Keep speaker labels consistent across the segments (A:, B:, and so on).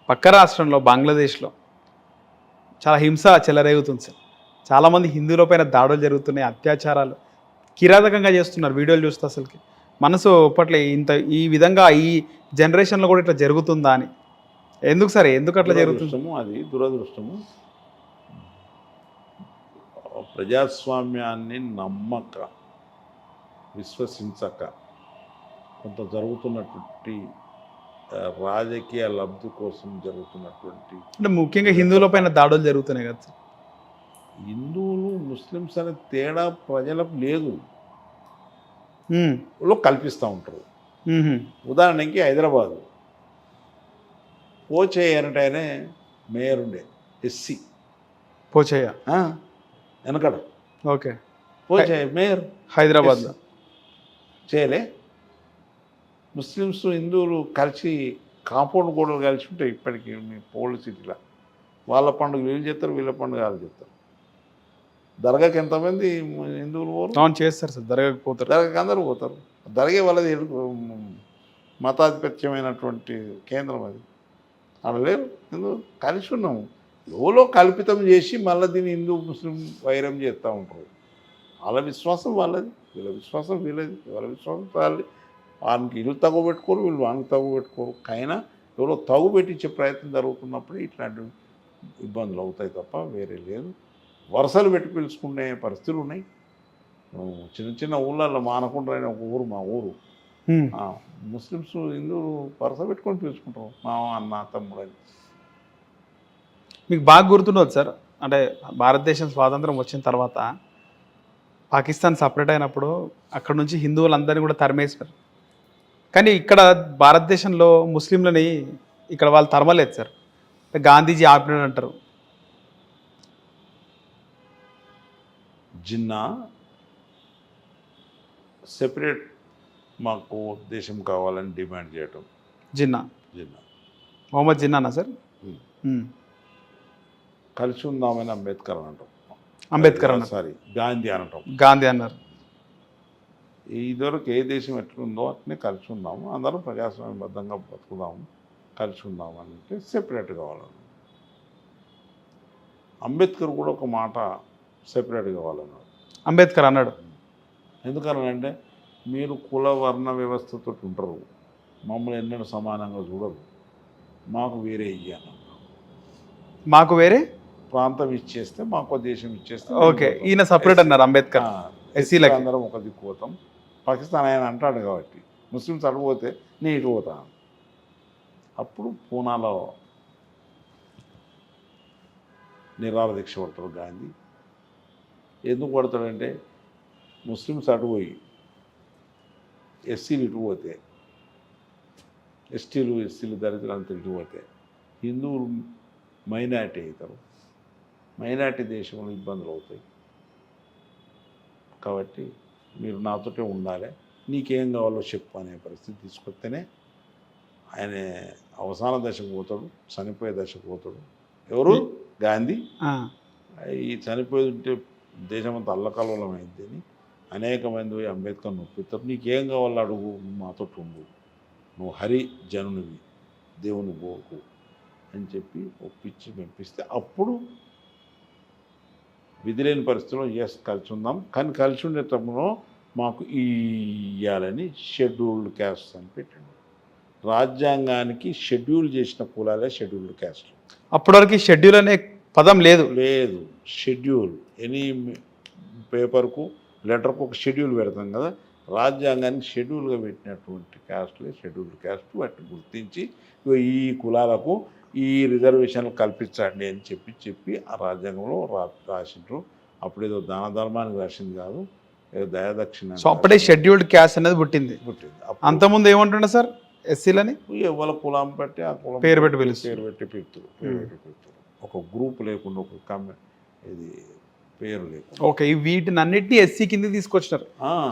A: పక్క రాష్ట్రంలో బంగ్లాదేశ్లో చాలా హింస చెలరేగుతుంది సార్. చాలామంది హిందువుల పైన దాడులు జరుగుతున్నాయి, అత్యాచారాలు కిరాతకంగా చేస్తున్నారు. వీడియోలు చూస్తే అసలుకి మనసు ఒప్పట్లే, ఇంత ఈ విధంగా ఈ జనరేషన్లో కూడా ఇట్లా జరుగుతుందా అని. ఎందుకు సరే, ఎందుకు అట్లా జరుగుతుంది?
B: అది దురదృష్టము. ప్రజాస్వామ్యాన్ని నమ్మక, విశ్వసించక కొంత జరుగుతున్నటువంటి రాజకీయ లబ్ధి కోసం జరుగుతున్నటువంటి,
A: అంటే ముఖ్యంగా హిందువుల పైన దాడులు జరుగుతున్నాయి కదా సార్.
B: హిందువులు ముస్లిమ్స్ అనే తేడా ప్రజలకు లేదు, వాళ్ళు కల్పిస్తూ ఉంటారు. ఉదాహరణకి హైదరాబాదు పోచయ్య అనేటైనే మేయర్ ఉండే, ఎస్సీ
A: పోచయ్య
B: వెనకడ.
A: ఓకే,
B: పోచయ్య మేయర్
A: హైదరాబాద్లో
B: చేయలే. ముస్లిమ్స్ హిందువులు కలిసి కాంపౌండ్ గోడలు కలిసి ఉంటాయి ఇప్పటికీ మీ పోల్డ్ సిటీలో. వాళ్ళ పండుగ వీళ్ళు చేస్తారు, వీళ్ళ పండుగ వాళ్ళు చేస్తారు. దర్గాకి ఎంతమంది హిందువులు పోరు?
A: చేస్తారు సార్, దర్గాకి పోతారు.
B: దర్గాకి అందరూ పోతారు. దర్గా వాళ్ళది మతాధిపత్యమైనటువంటి కేంద్రం అది. అక్కడ లేరు హిందువు, కలిసి ఉన్నాము. ఎవరో కల్పితం చేసి మళ్ళీ దీన్ని హిందూ ముస్లిం వైరం చేస్తూ ఉంటారు. వాళ్ళ విశ్వాసం వాళ్ళది, వీళ్ళ విశ్వాసం వీళ్ళది, వాళ్ళ విశ్వాసం వాళ్ళది. వానికి ఇల్లు తగు పెట్టుకోరు, వీళ్ళు వానికి తగు పెట్టుకోరు. అయినా ఎవరో తగు పెట్టించే ప్రయత్నం జరుగుతున్నప్పుడు ఇట్లాంటి ఇబ్బందులు అవుతాయి తప్ప వేరే లేదు. వరుసలు పెట్టి పిలుచుకునే పరిస్థితులు ఉన్నాయి. చిన్న చిన్న ఊళ్ళల్లో మానకుండా ఒక ఊరు, మా ఊరు, ముస్లిమ్స్ హిందువులు వరుస పెట్టుకొని పిలుచుకుంటారు, మా అన్న తమ్ముడు అని.
A: మీకు బాగా గుర్తుండదు సార్, అంటే భారతదేశం స్వాతంత్రం వచ్చిన తర్వాత పాకిస్తాన్ సపరేట్ అయినప్పుడు అక్కడ నుంచి హిందువులందరినీ కూడా తరిమేశారు. కానీ ఇక్కడ భారతదేశంలో ముస్లింలని ఇక్కడ వాళ్ళు తరమలేదు సార్. గాంధీజీ ఆపినాడు అంటారు.
B: జిన్నా సెపరేట్ మాకు దేశం కావాలని డిమాండ్ చేయటం.
A: జిన్నా
B: జిన్నా
A: మొహమ్మద్ జిన్నానా సార్?
B: కలిసి ఉందామని అంబేద్కర్ అంటాం.
A: అంబేద్కర్ అన్నారు,
B: సారీ గాంధీ అనటం.
A: గాంధీ అన్నారు.
B: ఇదివరకు ఏ దేశం ఎట్లుందో అట్నే కలిసి ఉందాము, అందరం ప్రజాస్వామ్యబద్ధంగా బతుకుదాము, కలిసి ఉందాము అని అంటే సెపరేట్ కావాలని. అంబేద్కర్ కూడా ఒక మాట సెపరేట్ కావాలన్నాడు.
A: అంబేద్కర్ అన్నాడు.
B: ఎందుకనంటే మీరు కుల వర్ణ వ్యవస్థతో ఉంటారు, మమ్మల్ని ఎన్నడూ సమానంగా చూడరు, మాకు వేరే ఇయ్యాను,
A: మాకు వేరే
B: ప్రాంతం ఇచ్చేస్తే, మాకు దేశం ఇచ్చేస్తే.
A: ఓకే, ఈయన సపరేట్ అన్నారు అంబేద్కర్. ఎస్సీలకి
B: అందరం ఒక దిక్కు పోతాం. పాకిస్తాన్ ఆయన అంటాడు కాబట్టి ముస్లిమ్స్ అడిగిపోతే నేను ఇటు పోతాను. అప్పుడు పూనాలో నిరాహార దీక్ష పడతాడు గాంధీ. ఎందుకు పడతాడంటే ముస్లిమ్స్ అటుపోయి ఎస్సీలు ఇటు పోతే, ఎస్సీలు దళితులంతా ఇటు పోతే హిందువులు మైనారిటీ అవుతారు, మైనారిటీ దేశంలో ఇబ్బందులు అవుతాయి. కాబట్టి మీరు నాతోటే ఉండాలి, నీకేం కావాలో చెప్పు అనే పరిస్థితి తీసుకొస్తేనే ఆయన అవసాన దశకు పోతాడు, చనిపోయే దశకు పోతాడు. ఎవరు? గాంధీ. ఈ చనిపోయి ఉంటే దేశమంతా అల్లకల్లోలం అయింది అని అనేక మంది పోయి అంబేద్కర్ నొప్పిస్తారు. నీకేం కావాలో అడుగు, నువ్వు మాతో ఉండు, నువ్వు హరి జనునివి, దేవుని గోకు అని చెప్పి ఒప్పించి పంపిస్తే అప్పుడు విధి లేని పరిస్థితుల్లో ఎస్ కలిసి ఉందాం, కానీ కలిసి ఉండేటప్పుడు మాకు ఇయ్యాలని షెడ్యూల్డ్ క్యాస్ట్ అని పెట్టండి. రాజ్యాంగానికి షెడ్యూల్ చేసిన కులాలే షెడ్యూల్డ్ క్యాస్ట్లు.
A: అప్పటివరకు షెడ్యూల్ అనే పదం లేదు.
B: షెడ్యూల్ ఎనీ పేపర్కు లెటర్కు ఒక షెడ్యూల్ పెడతాం కదా, రాజ్యాంగానికి షెడ్యూల్గా పెట్టినటువంటి క్యాస్ట్లే షెడ్యూల్డ్ క్యాస్ట్. వాటిని గుర్తించి ఈ కులాలకు ఈ రిజర్వేషన్లు కల్పించండి అని చెప్పి ఆ రాజ్యాంగంలో రాసిండ్రు. అప్పుడేదో దాన ధర్మానికి రాసింది కాదు, ఏదో దయాదక్షిణ.
A: సో అప్పుడే షెడ్యూల్డ్ క్యాస్ట్ అనేది పుట్టింది. అంతకుముంది ఏమంటుండే సార్, ఎస్సీలని
B: ఎవరి కులం బట్టి ఆ కులం
A: పేరు పెట్టి పిలుస్తారు.
B: ఒక గ్రూప్ లేకుండా, ఒక ఇది పేరు లేకుండా.
A: ఓకే, వీటిని అన్నిటినీ ఎస్సీ కింద తీసుకొచ్చినారు.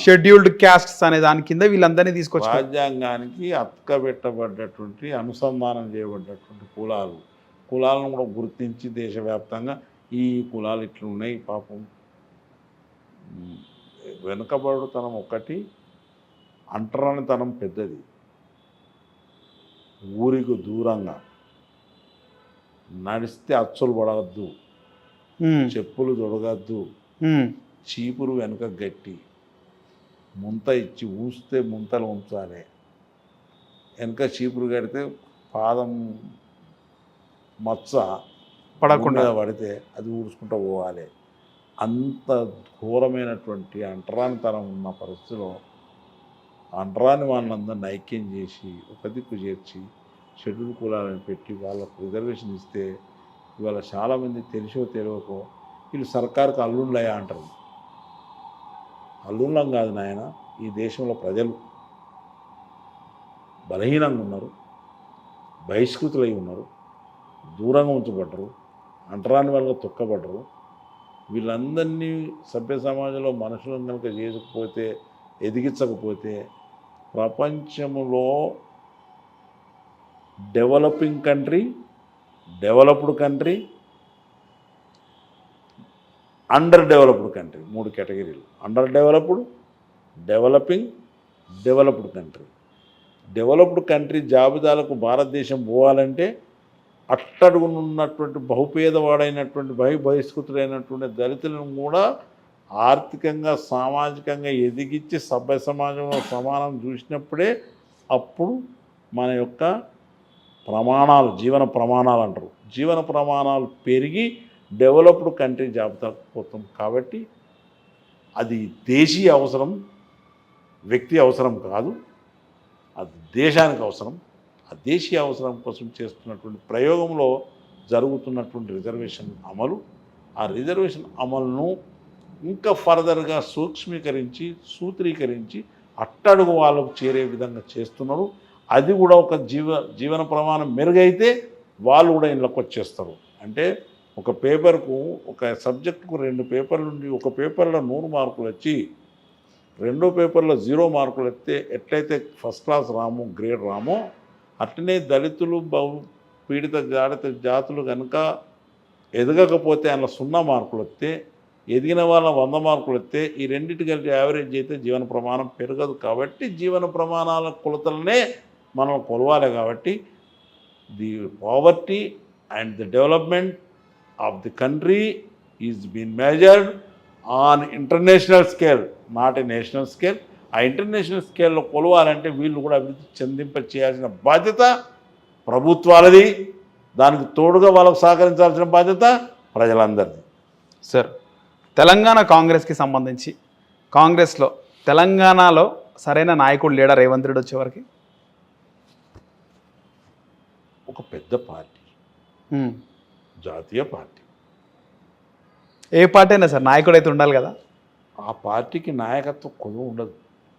A: షెడ్యూల్డ్ క్యాస్ట్స్ అనే దాని కింద వీళ్ళందరినీ తీసుకొచ్చారు.
B: రాజ్యాంగానికి అతకబెట్టబడ్డటువంటి, అనుసంధానం చేయబడ్డటువంటి కులాలను కూడా గుర్తించి దేశవ్యాప్తంగా ఈ కులాలు ఇట్లున్నాయి. పాపం వెనుకబడుతనం ఒకటి, అంటరానితనం పెద్దది. ఊరికి దూరంగా నడిస్తే అచ్చులు పడవద్దు,
A: ఉమ్,
B: చెప్పులు తొడగద్దు,
A: ఉమ్,
B: చీపురు వెనుక గట్టి, ముంత ఇచ్చి ఊస్తే ముంతలు ఉంచాలి, వెనక చీపురు కడితే పాదం మచ్చ
A: పడకుండా.
B: భూమి మీద పడితే అది ఊడ్చుకుంటూ పోవాలి. అంత ఘోరమైనటువంటి అంటరానితనం ఉన్న పరిస్థితిలో అంటరాని వాళ్ళందరినీ ఐక్యం చేసి ఒక దిక్కు చేర్చి షెడ్యూల్ కులాలను పెట్టి వాళ్ళకు రిజర్వేషన్ ఇస్తే ఇవాళ చాలామంది తెలిసో తెలియకో వీళ్ళు సర్కారుకు అల్లుళ్ళయా అంటారు. అల్లుళ్ళం కాదు నాయన, ఈ దేశంలో ప్రజలు బలహీనంగా ఉన్నారు, బహిష్కృతులై ఉన్నారు, దూరంగా ఉంచబడ్డరు, అంటరాని వాళ్ళగా తొక్కబడ్డరు. వీళ్ళందరినీ సభ్య సమాజంలో మనుషులను కనుక చేయకపోతే, ఎదిగించకపోతే ప్రపంచంలో developing country, developed country, under developed country, 3 కేటగిరీలు. Under developed, developing, developed country. Developed country జాబితాలకు భారతదేశం పోవాలంటే అట్టడుగునున్నటువంటి బహుపేదవాడైనటువంటి బహిష్కృతుడైనటువంటి దళితులను కూడా ఆర్థికంగా సామాజికంగా ఎదిగించి సభ్య సమాజంలో సమానం చూసినప్పుడే అప్పుడు మన యొక్క ప్రమాణాలు, జీవన ప్రమాణాలు అంటారు, జీవన ప్రమాణాలు పెరిగి డెవలప్డ్ కంట్రీ జాబితాకు పోతాం. కాబట్టి అది దేశీయ అవసరం, వ్యక్తి అవసరం కాదు, అది దేశానికి అవసరం. ఆ దేశీయ అవసరం కోసం చేస్తున్నటువంటి ప్రయోగంలో జరుగుతున్నటువంటి రిజర్వేషన్ అమలు, ఆ రిజర్వేషన్ అమలును ఇంకా ఫర్దర్గా సూక్ష్మీకరించి సూత్రీకరించి అట్టడుగు వాళ్ళకు చేరే విధంగా చేస్తున్నారు. అది కూడా ఒక జీవన ప్రమాణం మెరుగైతే వాళ్ళు కూడా ఇంట్లోకి వచ్చేస్తారు. అంటే ఒక పేపర్కు, ఒక సబ్జెక్టుకు 2 పేపర్లు ఉండి ఒక పేపర్లో 100 మార్కులు వచ్చి రెండో పేపర్లో 0 మార్కులు వస్తే ఎట్లయితే ఫస్ట్ క్లాస్ రామో, గ్రేడ్ రామో, అట్లనే దళితులు పీడిత జాతులు కనుక ఎదగకపోతే అందులో 0 మార్కులు వస్తే, ఎదిగిన వాళ్ళ 100 మార్కులు వస్తే, ఈ రెండింటి కలిపి యావరేజ్ అయితే జీవన ప్రమాణం పెరగదు. కాబట్టి జీవన ప్రమాణాల కొలతలనే మనం కొలవాలి. కాబట్టి the poverty and the development of the country is been measured on international scale, not a national scale. ఆ ఇంటర్నేషనల్ స్కేల్లో కొలవాలంటే వీళ్ళు కూడా అభివృద్ధి చెందింప చేయాల్సిన బాధ్యత ప్రభుత్వాలది, దానికి తోడుగా వాళ్ళకు సహకరించాల్సిన బాధ్యత ప్రజలందరిది.
A: సార్, తెలంగాణ కాంగ్రెస్కి సంబంధించి కాంగ్రెస్లో తెలంగాణలో సరైన నాయకుడు లేడా రేవంత్ రెడ్డి వచ్చేవరకు?
B: ఒక పెద్ద పార్టీ, జాతీయ పార్టీ,
A: ఏ పార్టీ అయినా సార్ నాయకుడు అయితే ఉండాలి కదా.
B: ఆ పార్టీకి నాయకత్వం కొలువు ఉండదు.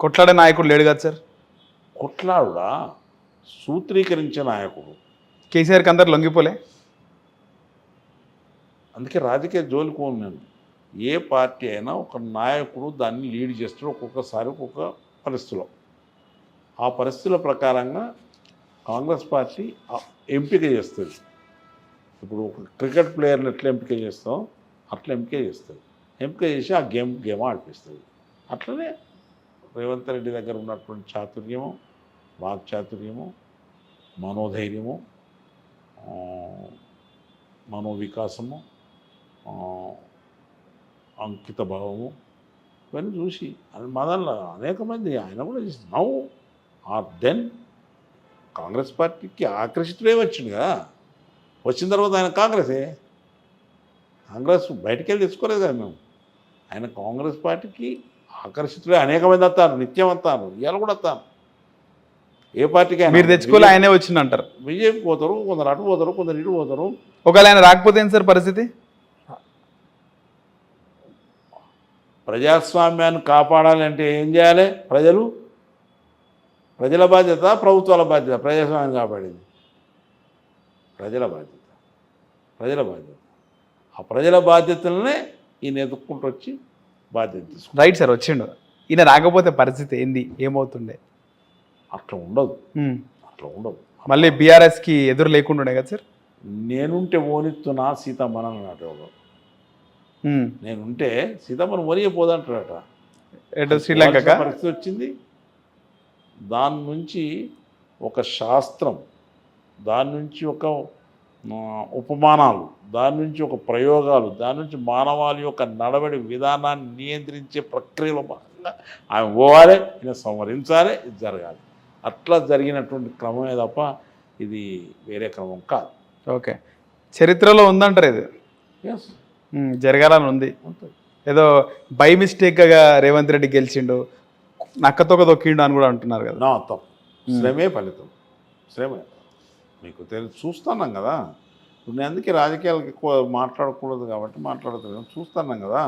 A: కొట్లాడే నాయకుడు లేడు కదా సార్.
B: కొట్లాడుడా సూత్రీకరించే నాయకుడు.
A: కేసీఆర్కి అందరు లొంగిపోలే.
B: అందుకే రాజకీయ జోలికి ఉన్నాను. ఏ పార్టీ అయినా ఒక నాయకుడు దాన్ని లీడ్ చేస్తాడు ఒక్కొక్కసారి ఒక్కొక్క పరిస్థితిలో. ఆ పరిస్థితుల ప్రకారంగా కాంగ్రెస్ పార్టీ ఎంపిక చేస్తుంది. ఇప్పుడు ఒక క్రికెట్ ప్లేయర్ని ఎట్లా ఎంపిక చేస్తాం అట్లా ఎంపిక చేస్తుంది. ఎంపిక చేసి ఆ గేమ్ ఆడిపిస్తుంది. అట్లనే రేవంత్ రెడ్డి దగ్గర ఉన్నటువంటి చాతుర్యము, వాక్చాతుర్యము, మనోధైర్యము, మనోవికాసము, అంకిత భావము, ఇవన్నీ చూసి మదన్లో అనేక మంది ఆయన కూడా నౌ ఆర్ దెన్ కాంగ్రెస్ పార్టీకి ఆకర్షితుడే వచ్చింది కదా. వచ్చిన తర్వాత ఆయన కాంగ్రెస్ బయటికి వెళ్ళి తెచ్చుకోలేదు కదా మేము. ఆయన కాంగ్రెస్ పార్టీకి ఆకర్షితుడే. అనేక మంది వస్తారు, నిత్యం వస్తారు, ఇవాళ కూడా వస్తారు. ఏ పార్టీకి
A: మీరు తెచ్చుకోలే, ఆయనే వచ్చిందంటారు.
B: బీజేపీ పోతారు, కొందరు అటు పోతారు, కొందరు ఇటు పోతారు.
A: ఒకవేళ ఆయన రాకపోతే ఏం సార్ పరిస్థితి?
B: ప్రజాస్వామ్యాన్ని కాపాడాలంటే ఏం చేయాలి? ప్రజల బాధ్యత, ప్రభుత్వాల బాధ్యత. ప్రజాస్వామ్యాన్ని కాపాడేది ప్రజల బాధ్యత. ఆ ప్రజల బాధ్యతలనే ఈయన ఎదుర్కొంటూ వచ్చి బాధ్యత తీసుకుంటారు.
A: రైట్ సార్, వచ్చిండు. ఈయన రాకపోతే పరిస్థితి ఏంది, ఏమవుతుండే?
B: అట్లా ఉండదు.
A: మళ్ళీ బీఆర్ఎస్కి ఎదురు లేకుండా కదా సార్.
B: నేనుంటే ఓనిస్తున్నా సీతమ్మని అన్నాడు. నేనుంటే సీతమ్మను ఓనియపోదంటాడట.
A: శ్రీలంక
B: పరిస్థితి వచ్చింది. దాని నుంచి ఒక శాస్త్రం, దాని నుంచి ఒక ఉపమానాలు, దాని నుంచి ఒక ప్రయోగాలు, దాని నుంచి మానవాళి యొక్క నడవడి విధానాన్ని నియంత్రించే ప్రక్రియలో భాగంగా ఆమె పోవాలి, ఈయన సంవరించాలి, ఇది జరగాలి. అట్లా జరిగినటువంటి క్రమమే తప్ప ఇది వేరే క్రమం కాదు.
A: ఓకే, చరిత్రలో ఉందంటారు ఇది.
B: ఎస్,
A: జరగాలని ఉంది.
B: ఉంటుంది.
A: ఏదో బై మిస్టేక్గా రేవంత్ రెడ్డి గెలిచిండు, నక్కతోక తొక్కిండు అని కూడా అంటున్నారు కదా.
B: నా తప్పు, శ్రమే ఫలితం, శ్రమే. మీకు చూస్తున్నాం కదా, ఇప్పుడు నేను అందుకే రాజకీయాలకు ఎక్కువ మాట్లాడకూడదు కాబట్టి మాట్లాడుతున్నాను. చూస్తున్నాం కదా,